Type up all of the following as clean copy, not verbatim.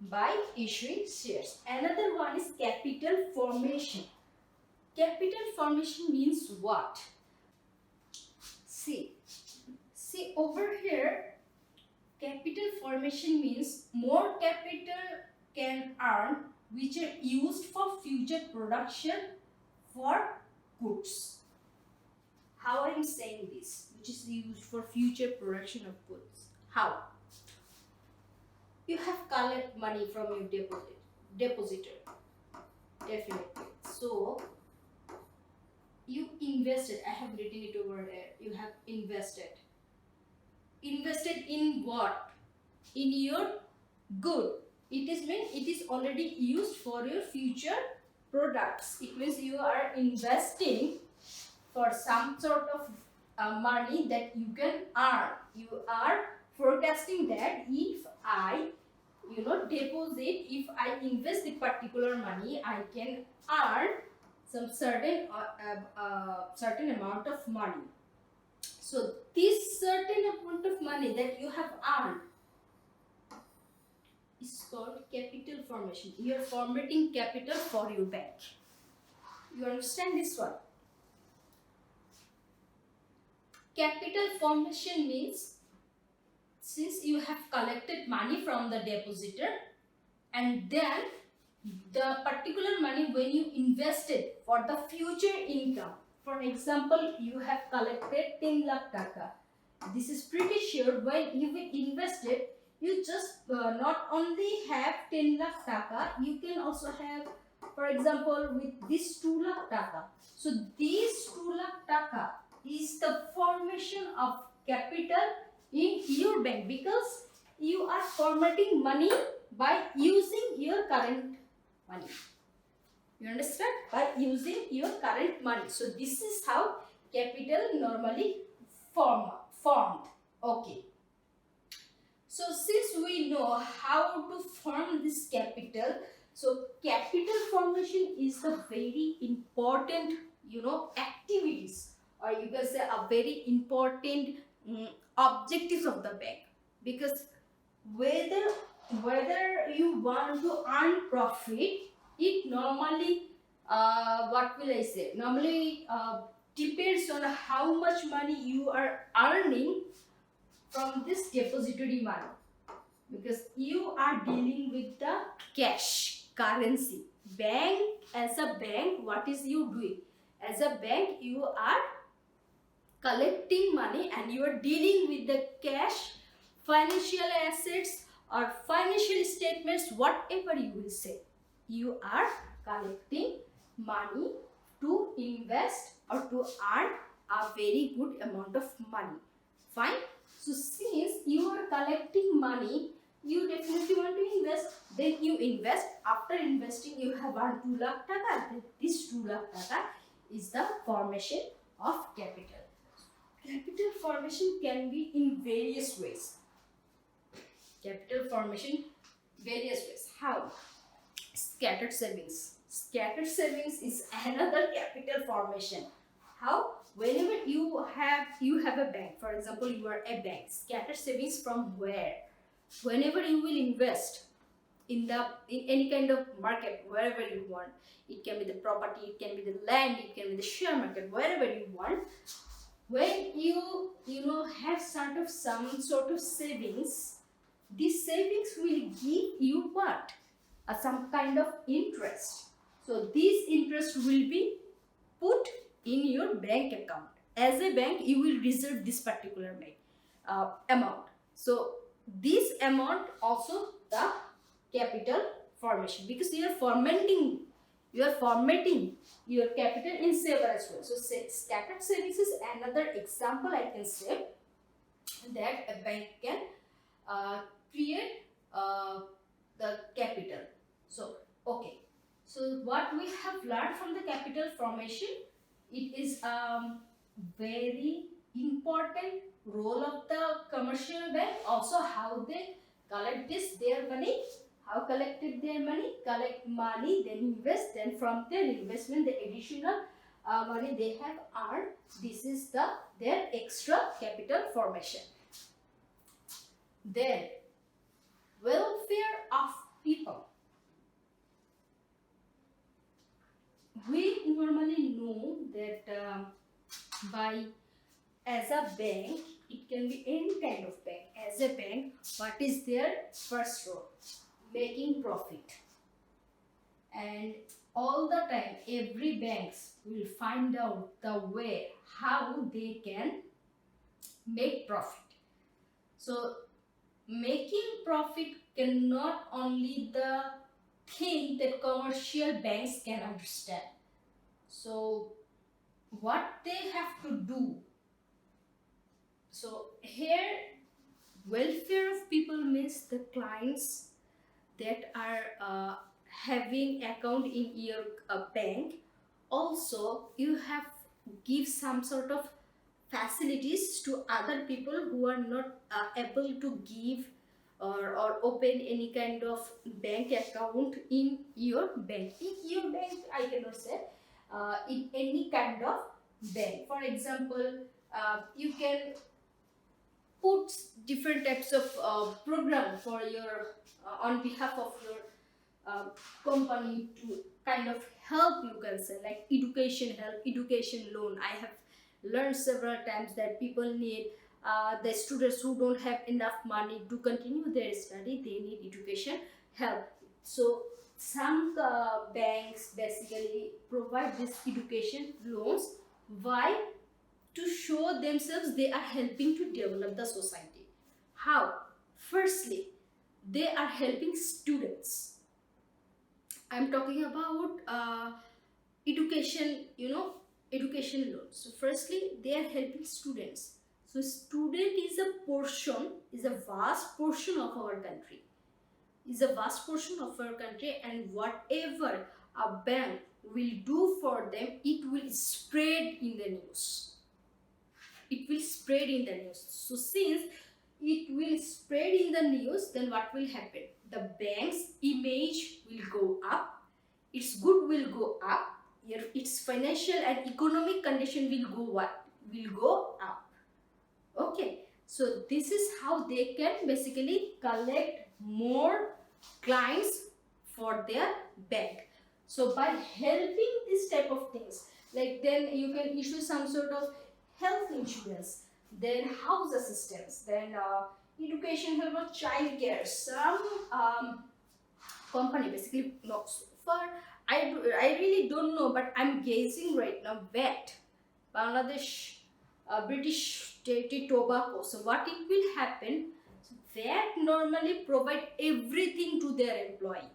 by issuing shares. Another one is capital formation. Capital formation means what? See over here, capital formation means more capital can earn which are used for future production for goods. How I am saying this? Which is used for future production of goods. How? You have collected money from your depositor. Definitely. So you invested. I have written it over there. You have invested. Invested in what? In your good. It is already used for your future products. It means you are investing for some sort of money that you can earn. You are forecasting that if I deposit, if I invest the particular money, I can earn some certain amount of money. So this certain amount of money that you have earned is called capital formation. You are formatting capital for your bank. You understand this one? Capital formation means since you have collected money from the depositor and then the particular money when you invested for the future income. For example, you have collected 10 lakh taka. This is pretty sure when you will invest it, you just not only have 10 lakh taka, you can also have, for example, with this 2 lakh taka. So this 2 lakh taka is the formation of capital in your bank because you are formatting money by using your current money. You understand? By using your current money. So this is how capital normally formed. Okay. So since we know how to form this capital, so capital formation is a very important, activities, or you can say a very important objectives of the bank, because whether you want to earn profit, it normally normally depends on how much money you are earning from this depository money, because you are dealing with the cash currency. As a bank, what is you doing? As a bank, you are collecting money and you are dealing with the cash, financial assets or financial statements, whatever you will say. You are collecting money to invest or to earn a very good amount of money. Fine. So since you are collecting money, you definitely want to invest. Then you invest. After investing, you have earned 2 lakh taka. This 2 lakh taka is the formation of capital. Capital formation can be in various ways. Capital formation, various ways. How? Scattered savings. Scattered savings is another capital formation. How? Whenever you have a bank, for example, you are a bank. Scattered savings from where? Whenever you will invest in any kind of market, wherever you want. It can be the property, it can be the land, it can be the share market, wherever you want. When you have some sort of savings, these savings will give you what? Some kind of interest. So this interest will be put in your bank account. As a bank, you will reserve this particular amount. So this amount also the capital formation, because you are formatting your capital in saver as well. So scattered savings is another example I can say that a bank can create the capital. So okay, so what we have learned from the capital formation, it is very important role of the commercial bank. Also how they collect their money, how collected their money, collect money, then invest, then from their investment the additional money they have earned, this is their extra capital formation. Then welfare of people normally know that by as a bank, it can be any kind of bank. As a bank, what is their first role? Making profit. And all the time, every banks will find out the way how they can make profit. So making profit cannot only the thing that commercial banks can understand. So what they have to do, so here welfare of people means the clients that are having account in your bank. Also you have give some sort of facilities to other people who are not able to give or open any kind of bank account in your bank. In your bank, I cannot say in any kind of bank. For example, you can put different types of program for your on behalf of your company to kind of help, you can say, like education help, education loan. I have learned several times that people need the students who don't have enough money to continue their study, they need education help. So some banks basically provide this education loans. Why? To show themselves they are helping to develop the society. How? Firstly, they are helping students. I'm talking about education, education loans. So firstly, they are helping students. So student is a portion, is a vast portion of our country. Is a vast portion of our country, and whatever a bank will do for them, it will spread in the news. It will spread in the news. So since it will spread in the news, then what will happen? The bank's image will go up, its good will go up, its financial and economic condition will go what? Will go up. Okay, so this is how they can basically collect more clients for their bank. So by helping this type of things, like then you can issue some sort of health insurance, then house assistance, then education help or child care. Some company basically not so far. I really don't know, but I'm guessing right now VAT, Bangladesh, British Territory Tobacco. So what it will happen? So VAT normally provide everything to their employee,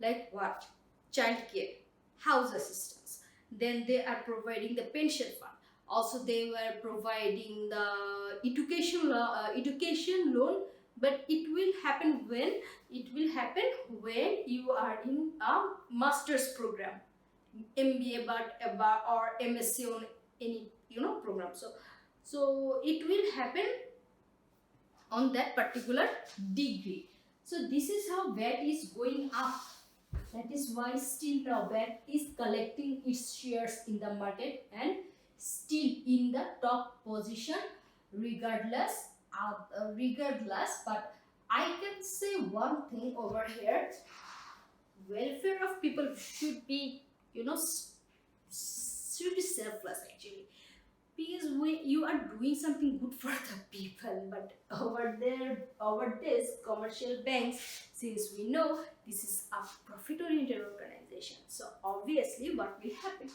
like what? Child care, house assistance. Then they are providing the pension fund. Also they were providing the education loan, but it will happen when? It will happen when you are in a master's program, MBA but or MSc on any program. So it will happen on that particular degree. So this is how VAT is going up. That is why still now VAT is collecting its shares in the market and still in the top position regardless. But I can say one thing over here: welfare of people should be selfless actually, because when you are doing something good for the people. But over this commercial banks, since we know this is a profit oriented organization, so obviously what will happen?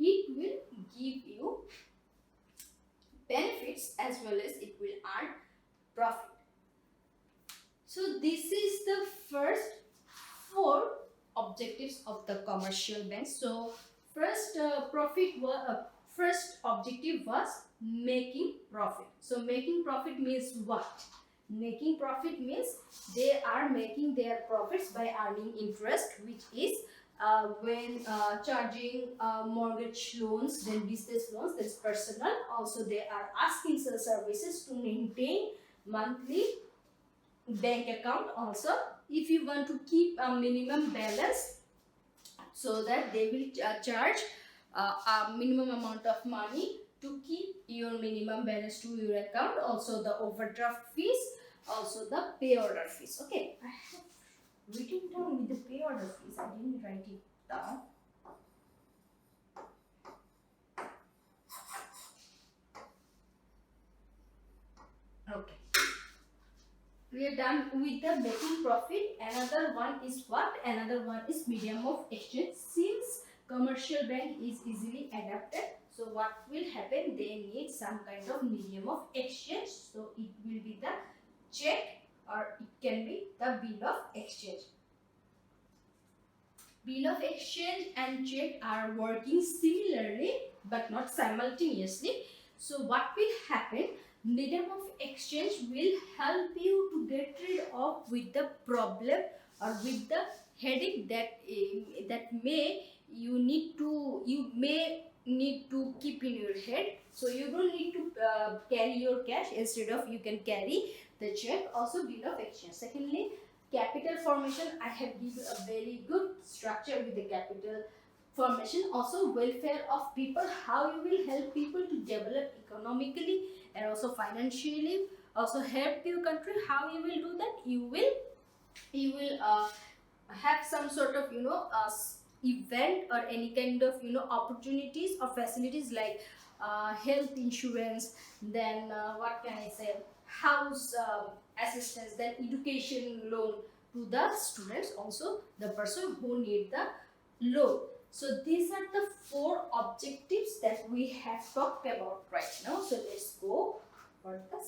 It will give you benefits as well as it will earn profit. So this is the first 4 objectives of the commercial bank. So first first objective was making profit. So making profit means what? Making profit means they are making their profits by earning interest, which is when charging mortgage loans, then business loans, then personal. Also they are asking services to maintain monthly bank account. Also if you want to keep a minimum balance, so that they will charge a minimum amount of money to keep your minimum balance to your account. Also the overdraft fees, also the pay order fees. Okay, I have written down with the pay order fees, I didn't write it down. done with the making profit. Another one is what? Another one is medium of exchange. Since commercial bank is easily adapted, so what will happen? They need some kind of medium of exchange. So it will be the check, or it can be the bill of exchange. Bill of exchange and check are working similarly but not simultaneously. So what will happen? Medium of exchange will help you to get rid of with the problem or with the headache that you may need to keep in your head. So you don't need to carry your cash. Instead of, you can carry the check. Also bill of exchange. Secondly, capital formation. I have given a very good structure with the capital formation. Also welfare of people, how you will help people to develop economically and also financially, also help your country. How you will do that? You will have some sort of event or any kind of opportunities or facilities like health insurance, then what can I say, house assistance, then education loan to the students, also the person who need the loan. So these are the 4 objectives that we have talked about right now. So let's go for the